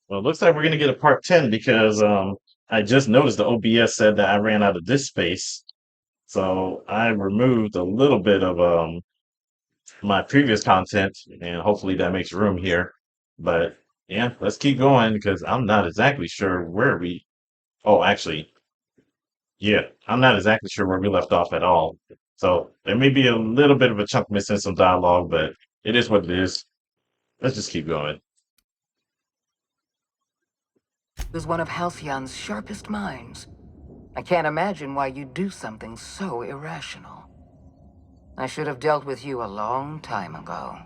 Well, it looks like we're gonna get a part 10 because I just noticed the OBS said that I ran out of disk space. So I removed a little bit of my previous content and hopefully that makes room here. But yeah, let's keep going because I'm not exactly sure where we oh actually, yeah, I'm not exactly sure where we left off at all. So there may be a little bit of a chunk missing some dialogue, but it is what it is. Let's just keep going. Was one of Halcyon's sharpest minds. I can't imagine why you'd do something so irrational. I should have dealt with you a long time ago.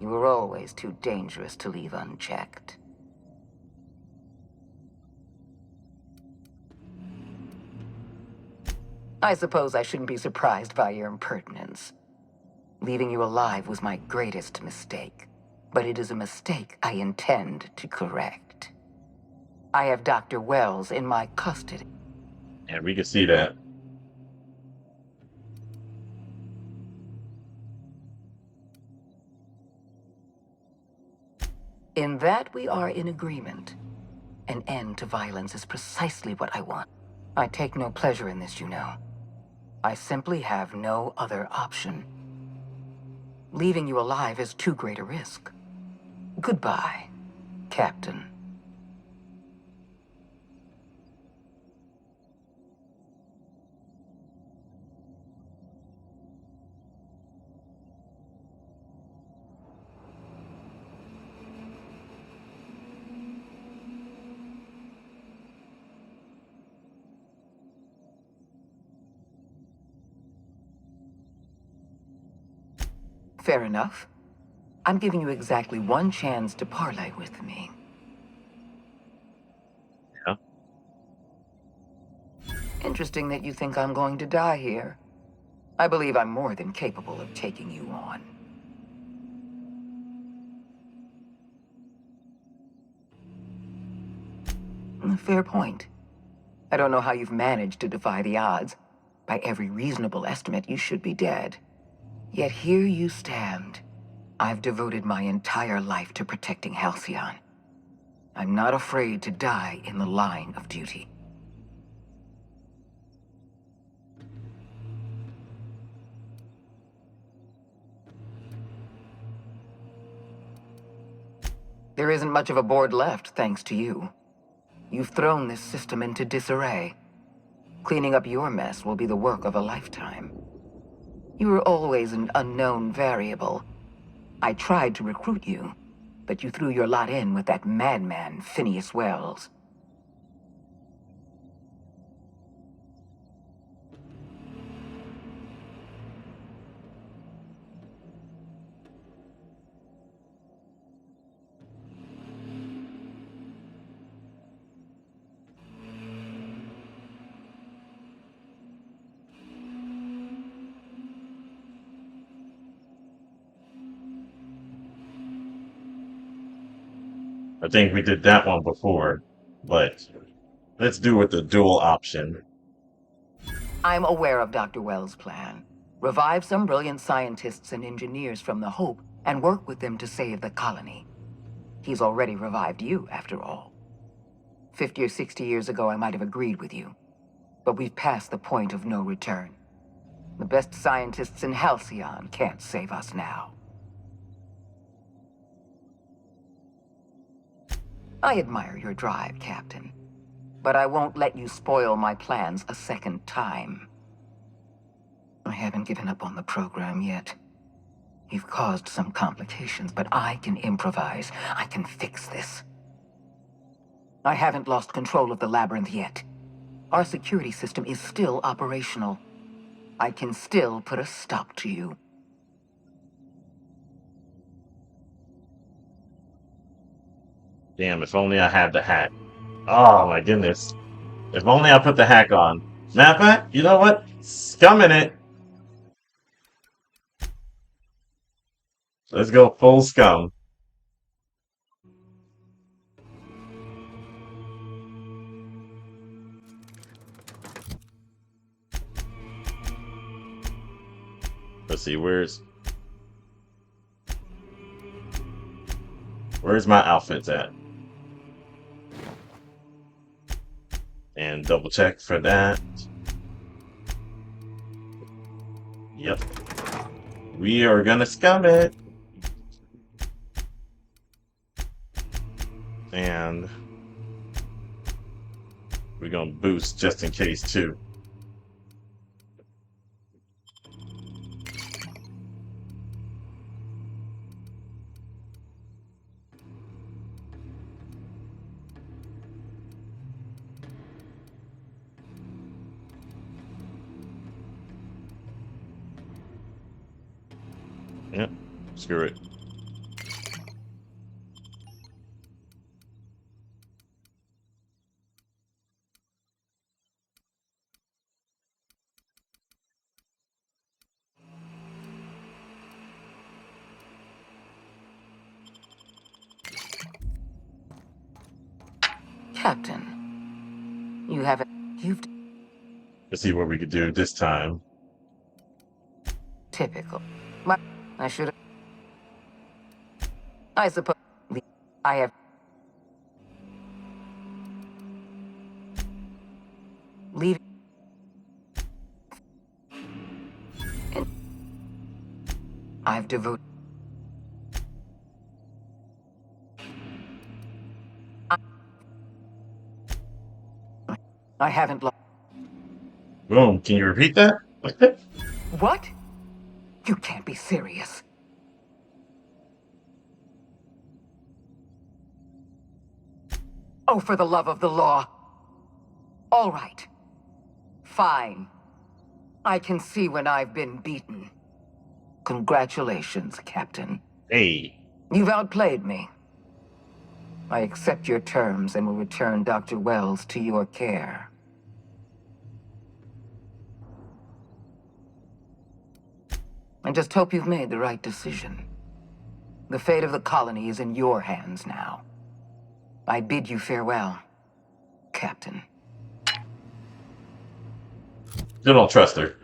You were always too dangerous to leave unchecked. I suppose I shouldn't be surprised by your impertinence. Leaving you alive was my greatest mistake, but it is a mistake I intend to correct. I have Dr. Wells in my custody. And we can see that. In that we are in agreement. An end to violence is precisely what I want. I take no pleasure in this, you know. I simply have no other option. Leaving you alive is too great a risk. Goodbye, Captain. Fair enough. I'm giving you exactly one chance to parley with me. Yeah. Interesting that you think I'm going to die here. I believe I'm more than capable of taking you on. Fair point. I don't know how you've managed to defy the odds. By every reasonable estimate, you should be dead. Yet here you stand. I've devoted my entire life to protecting Halcyon. I'm not afraid to die in the line of duty. There isn't much of a board left, thanks to you. You've thrown this system into disarray. Cleaning up your mess will be the work of a lifetime. You were always an unknown variable. I tried to recruit you, but you threw your lot in with that madman, Phineas Wells. I think we did that one before, but let's do with the dual option. I'm aware of Dr. Wells' plan. Revive some brilliant scientists and engineers from the Hope and work with them to save the colony. He's already revived you, after all. 50 or 60 years ago, I might have agreed with you. But we've passed the point of no return. The best scientists in Halcyon can't save us now. I admire your drive, Captain. But I won't let you spoil my plans a second time. I haven't given up on the program yet. You've caused some complications, but I can improvise. I can fix this. I haven't lost control of the labyrinth yet. Our security system is still operational. I can still put a stop to you. Damn, if only I had the hack. Oh my goodness. If only I put the hack on. Matter of fact, you know what? Scumming it. Let's go full scum. Let's see, where's my outfits at? And double check for that. Yep. We are gonna scum it. And we're gonna boost just in case too. Yep. Screw it. Captain, you haven't... You've... Let's see what we could do this time. Typical. My... I should have... I suppose... I have... Leave... I've devoted... I haven't lost... Boom. Can you repeat that? What? You can't be serious. Oh, for the love of the law. All right. Fine. I can see when I've been beaten. Congratulations, Captain. Hey. You've outplayed me. I accept your terms and will return Dr. Wells to your care. I just hope you've made the right decision. The fate of the colony is in your hands now. I bid you farewell, Captain. Still don't trust her.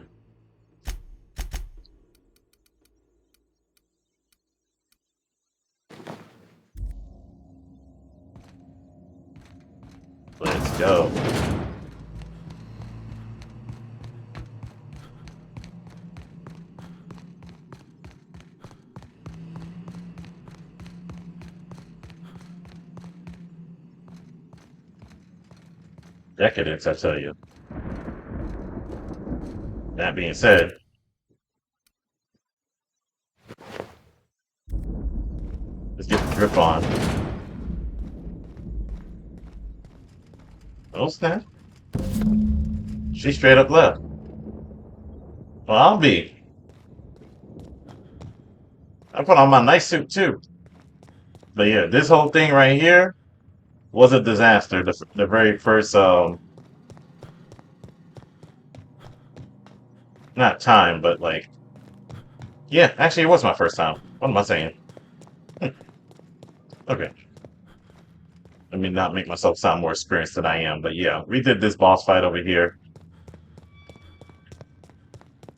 Let's go. Decadence, I tell you. That being said, let's get the grip on. Oh snap. She straight up left. Well, I'll be. I put on my nice suit too. But yeah, this whole thing right here was a disaster. The very first, not time, but like, yeah, actually it was my first time. What am I saying? Okay. Let me not make myself sound more experienced than I am. But yeah, we did this boss fight over here.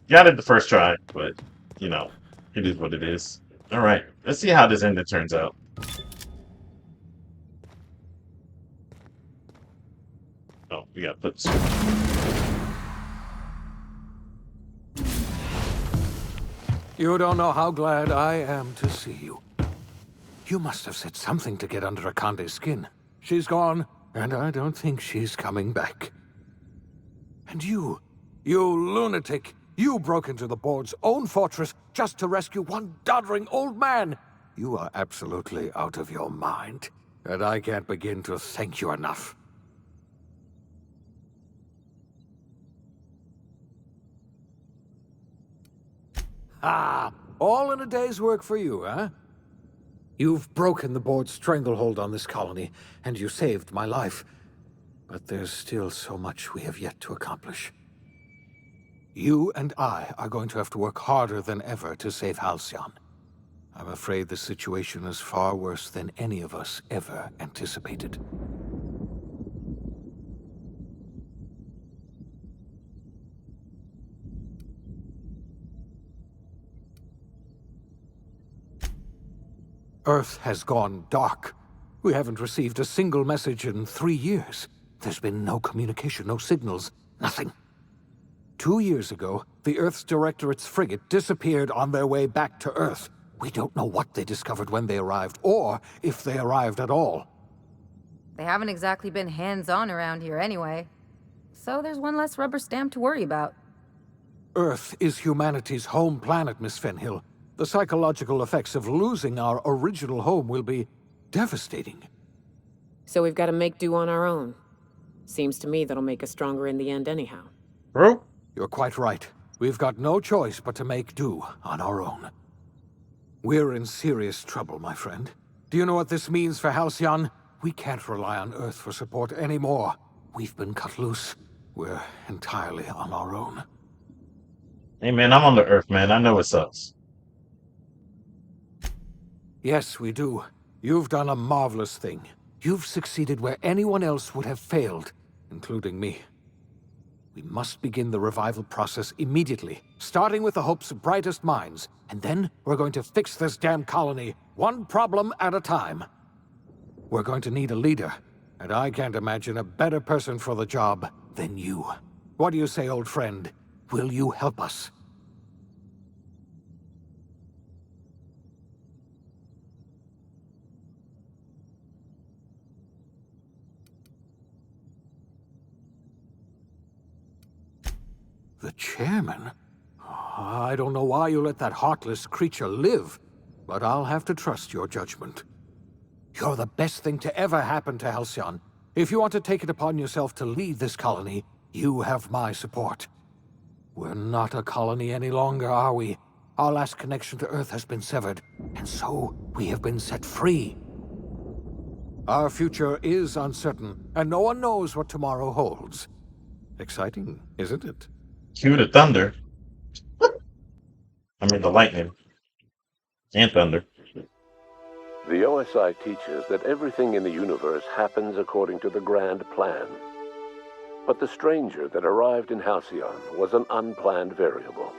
Got it the first try, but, you know, it is what it is. Alright, let's see how this ending turns out. Oh, we gotta put... You don't know how glad I am to see you. You must have said something to get under Akande's skin. She's gone, and I don't think she's coming back. And you lunatic, you broke into the board's own fortress just to rescue one doddering old man. You are absolutely out of your mind, and I can't begin to thank you enough. Ah, all in a day's work for you, huh? You've broken the board's stranglehold on this colony, and you saved my life. But there's still so much we have yet to accomplish. You and I are going to have to work harder than ever to save Halcyon. I'm afraid the situation is far worse than any of us ever anticipated. Earth has gone dark. We haven't received a single message in 3 years. There's been no communication, no signals, nothing. 2 years ago, the Earth's Directorate's frigate disappeared on their way back to Earth. We don't know what they discovered when they arrived, or if they arrived at all. They haven't exactly been hands-on around here anyway. So there's one less rubber stamp to worry about. Earth is humanity's home planet, Miss Fenhill. The psychological effects of losing our original home will be devastating. So we've got to make do on our own. Seems to me that'll make us stronger in the end anyhow. Bro? You're quite right. We've got no choice but to make do on our own. We're in serious trouble, my friend. Do you know what this means for Halcyon? We can't rely on Earth for support anymore. We've been cut loose. We're entirely on our own. Hey man, I'm on the Earth, man. I know it sucks. Yes, we do. You've done a marvelous thing. You've succeeded where anyone else would have failed, including me. We must begin the revival process immediately, starting with the Hope's brightest minds, and then we're going to fix this damn colony, one problem at a time. We're going to need a leader, and I can't imagine a better person for the job than you. What do you say, old friend? Will you help us? The chairman? I don't know why you let that heartless creature live, but I'll have to trust your judgment. You're the best thing to ever happen to Halcyon. If you want to take it upon yourself to lead this colony, you have my support. We're not a colony any longer, are we? Our last connection to Earth has been severed, and so we have been set free. Our future is uncertain, and no one knows what tomorrow holds. Exciting, isn't it? Cue the thunder. I mean the lightning. And thunder. The OSI teaches that everything in the universe happens according to the grand plan. But the stranger that arrived in Halcyon was an unplanned variable.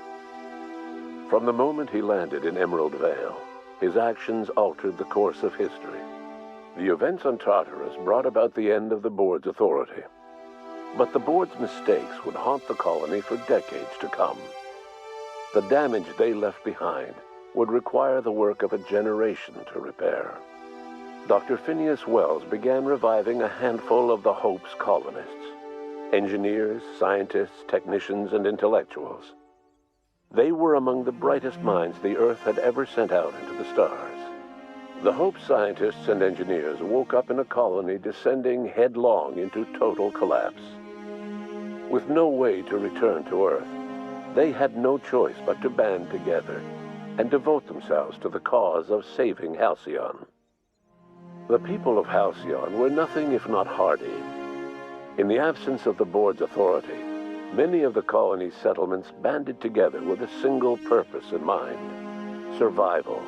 From the moment he landed in Emerald Vale, his actions altered the course of history. The events on Tartarus brought about the end of the board's authority. But the board's mistakes would haunt the colony for decades to come. The damage they left behind would require the work of a generation to repair. Dr. Phineas Wells began reviving a handful of the Hope's colonists. Engineers, scientists, technicians, and intellectuals. They were among the brightest minds the Earth had ever sent out into the stars. The Hope scientists and engineers woke up in a colony descending headlong into total collapse. With no way to return to Earth, they had no choice but to band together and devote themselves to the cause of saving Halcyon. The people of Halcyon were nothing if not hardy. In the absence of the board's authority, many of the colony's settlements banded together with a single purpose in mind: survival.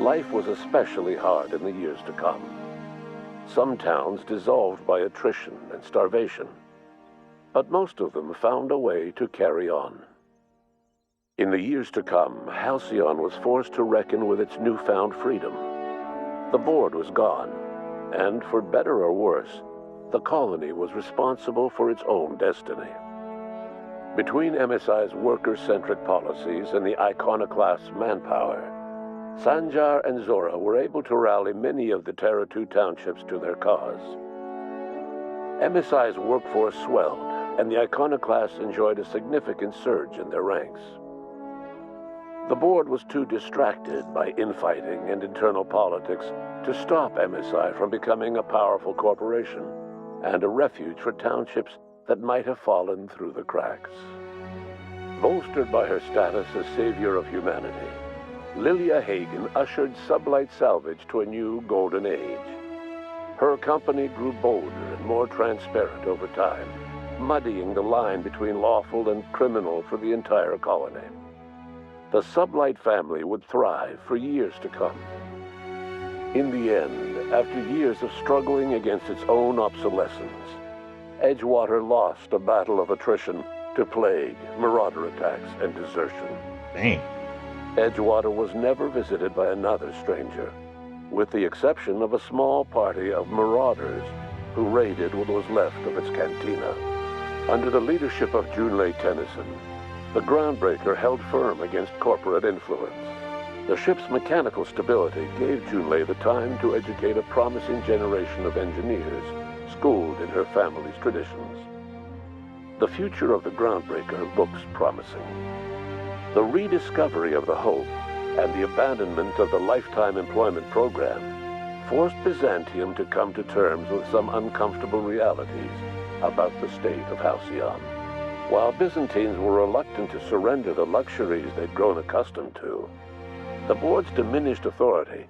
Life was especially hard in the years to come. Some towns dissolved by attrition and starvation, but most of them found a way to carry on. In the years to come, Halcyon was forced to reckon with its newfound freedom. The board was gone, and for better or worse, the colony was responsible for its own destiny. Between MSI's worker-centric policies and the iconoclast's manpower, Sanjar and Zora were able to rally many of the Terra 2 townships to their cause. MSI's workforce swelled, and the iconoclasts enjoyed a significant surge in their ranks. The board was too distracted by infighting and internal politics to stop MSI from becoming a powerful corporation and a refuge for townships that might have fallen through the cracks. Bolstered by her status as savior of humanity, Lilia Hagen ushered Sublight Salvage to a new golden age. Her company grew bolder and more transparent over time, muddying the line between lawful and criminal for the entire colony. The Sublight family would thrive for years to come. In the end, after years of struggling against its own obsolescence, Edgewater lost a battle of attrition to plague, marauder attacks, and desertion. Dang. Edgewater was never visited by another stranger, with the exception of a small party of marauders who raided what was left of its cantina. Under the leadership of Junlei Tennyson, the Groundbreaker held firm against corporate influence. The ship's mechanical stability gave Junlei the time to educate a promising generation of engineers schooled in her family's traditions. The future of the Groundbreaker looks promising. The rediscovery of the Hope and the abandonment of the lifetime employment program forced Byzantium to come to terms with some uncomfortable realities about the state of Halcyon. While Byzantines were reluctant to surrender the luxuries they'd grown accustomed to, the board's diminished authority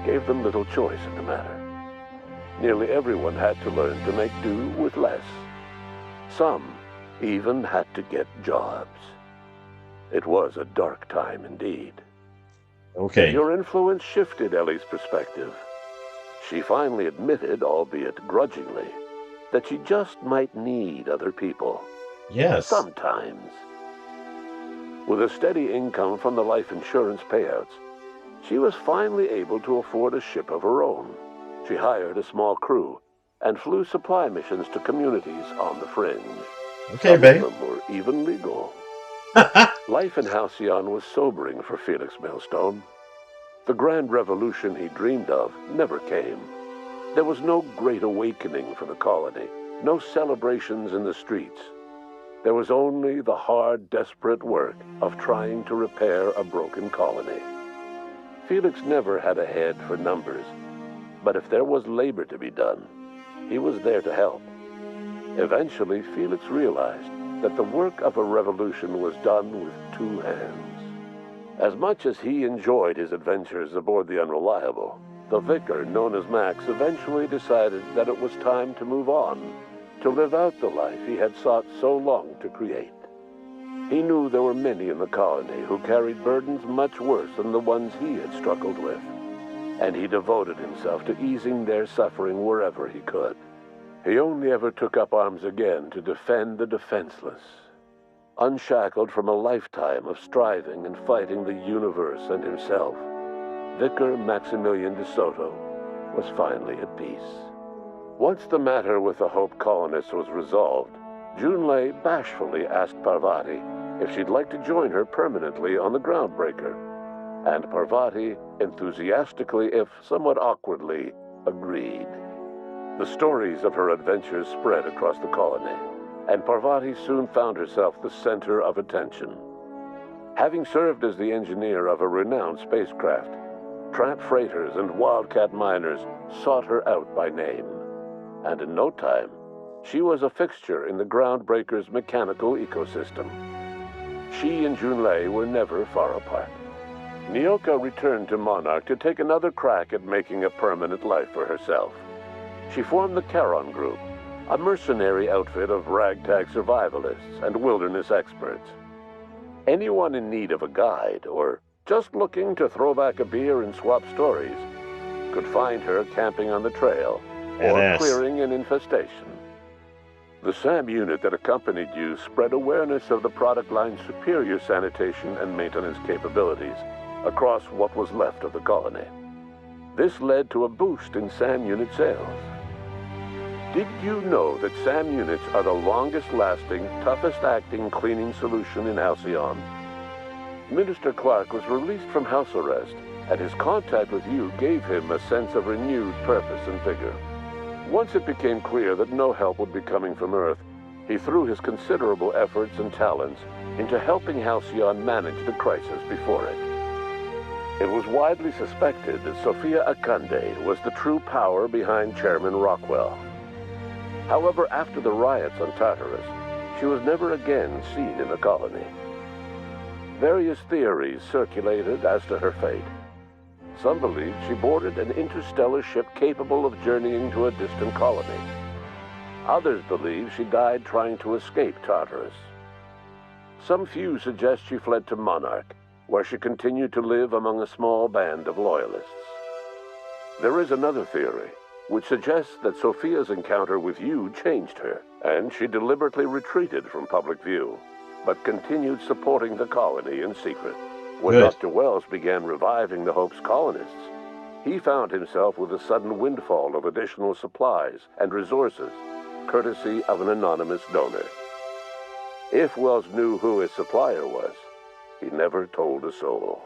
gave them little choice in the matter. Nearly everyone had to learn to make do with less. Some even had to get jobs. It was a dark time indeed. Okay. Your influence shifted Ellie's perspective. She finally admitted, albeit grudgingly, that she just might need other people. Yes. Sometimes. With a steady income from the life insurance payouts, she was finally able to afford a ship of her own. She hired a small crew and flew supply missions to communities on the fringe. Okay, babe. Some of them were even legal. Life in Halcyon was sobering for Felix Millstone. The grand revolution he dreamed of never came. There was no great awakening for the colony, no celebrations in the streets. There was only the hard, desperate work of trying to repair a broken colony. Felix never had a head for numbers, but if there was labor to be done, he was there to help. Eventually, Felix realized that the work of a revolution was done with two hands. As much as he enjoyed his adventures aboard the Unreliable, the vicar, known as Max, eventually decided that it was time to move on, to live out the life he had sought so long to create. He knew there were many in the colony who carried burdens much worse than the ones he had struggled with, and he devoted himself to easing their suffering wherever he could. He only ever took up arms again to defend the defenseless. Unshackled from a lifetime of striving and fighting the universe and himself, Vicar Maximilian de Soto was finally at peace. Once the matter with the Hope colonists was resolved, Junlei bashfully asked Parvati if she'd like to join her permanently on the Groundbreaker, and Parvati enthusiastically, if somewhat awkwardly, agreed. The stories of her adventures spread across the colony, and Parvati soon found herself the center of attention. Having served as the engineer of a renowned spacecraft, tramp freighters and wildcat miners sought her out by name, and in no time, she was a fixture in the Groundbreaker's mechanical ecosystem. She and Junlei were never far apart. Nyoka returned to Monarch to take another crack at making a permanent life for herself. She formed the Charon Group, a mercenary outfit of ragtag survivalists and wilderness experts. Anyone in need of a guide, or just looking to throw back a beer and swap stories, could find her camping on the trail or clearing an infestation. The SAM unit that accompanied you spread awareness of the product line's superior sanitation and maintenance capabilities across what was left of the colony. This led to a boost in SAM unit sales. Did you know that SAM units are the longest-lasting, toughest-acting cleaning solution in Halcyon? Minister Clark was released from house arrest, and his contact with you gave him a sense of renewed purpose and vigor. Once it became clear that no help would be coming from Earth, he threw his considerable efforts and talents into helping Halcyon manage the crisis before it. It was widely suspected that Sophia Akande was the true power behind Chairman Rockwell. However, after the riots on Tartarus, she was never again seen in the colony. Various theories circulated as to her fate. Some believed she boarded an interstellar ship capable of journeying to a distant colony. Others believe she died trying to escape Tartarus. Some few suggest she fled to Monarch, where she continued to live among a small band of loyalists. There is another theory, which suggests that Sophia's encounter with you changed her, and she deliberately retreated from public view, but continued supporting the colony in secret. When Dr. Wells began reviving the Hope's colonists, he found himself with a sudden windfall of additional supplies and resources, courtesy of an anonymous donor. If Wells knew who his supplier was, he never told a soul.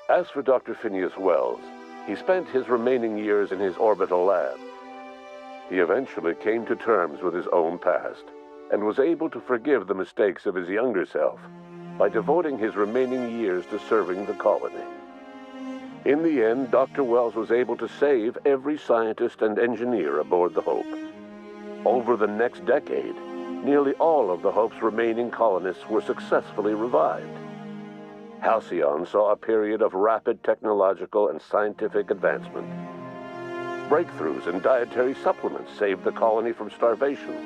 As for Dr. Phineas Wells, he spent his remaining years in his orbital lab. He eventually came to terms with his own past and was able to forgive the mistakes of his younger self by devoting his remaining years to serving the colony. In the end, Dr. Wells was able to save every scientist and engineer aboard the Hope. Over the next decade, nearly all of the Hope's remaining colonists were successfully revived. Halcyon saw a period of rapid technological and scientific advancement. Breakthroughs in dietary supplements saved the colony from starvation.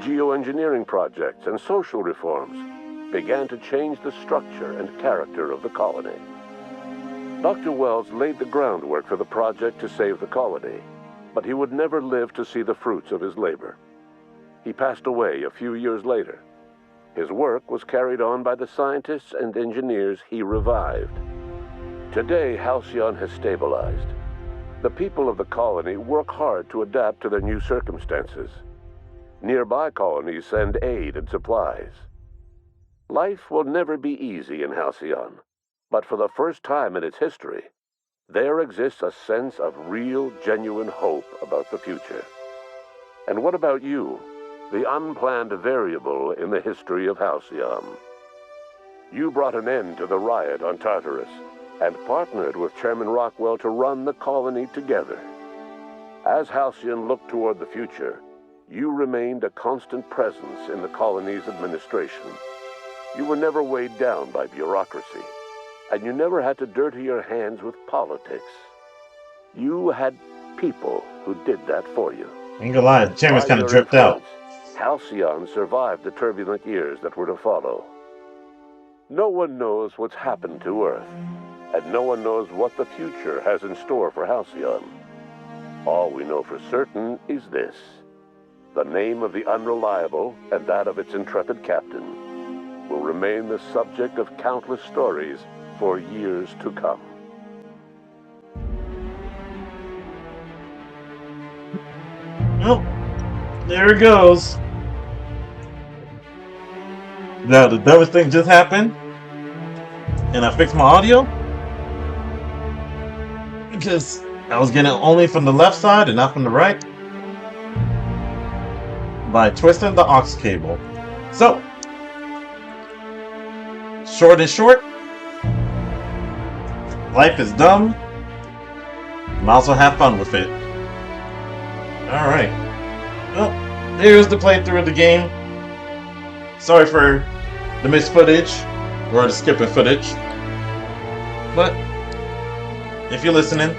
Geoengineering projects and social reforms began to change the structure and character of the colony. Dr. Wells laid the groundwork for the project to save the colony, but he would never live to see the fruits of his labor. He passed away a few years later. His work was carried on by the scientists and engineers he revived. Today, Halcyon has stabilized. The people of the colony work hard to adapt to their new circumstances. Nearby colonies send aid and supplies. Life will never be easy in Halcyon, but for the first time in its history, there exists a sense of real, genuine hope about the future. And what about you, the unplanned variable in the history of Halcyon? You brought an end to the riot on Tartarus and partnered with Chairman Rockwell to run the colony together. As Halcyon looked toward the future, you remained a constant presence in the colony's administration. You were never weighed down by bureaucracy, and you never had to dirty your hands with politics. You had people who did that for you. Ain't gonna lie, the chairman's By kind of your dripped out. influence, Halcyon survived the turbulent years that were to follow. No one knows what's happened to Earth, and no one knows what the future has in store for Halcyon. All we know for certain is this: the name of the Unreliable and that of its intrepid captain will remain the subject of countless stories for years to come. Well, there it goes. Now, the dumbest thing just happened, and I fixed my audio because I was getting it only from the left side and not from the right by twisting the aux cable. So, short and short, life is dumb. Might as well have fun with it. Alright. Well, here's the playthrough of the game. Sorry for the missed footage, or the skipping footage. But, if you're listening,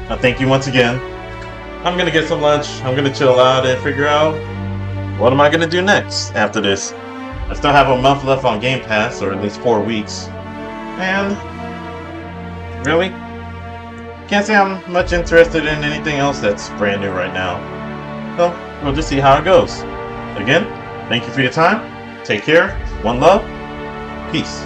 I thank you once again. I'm gonna get some lunch, I'm gonna chill out and figure out what am I gonna do next after this. I still have a month left on Game Pass, or at least 4 weeks. And, really? Can't say I'm much interested in anything else that's brand new right now. So, we'll just see how it goes. Again, thank you for your time. Take care. One love. Peace.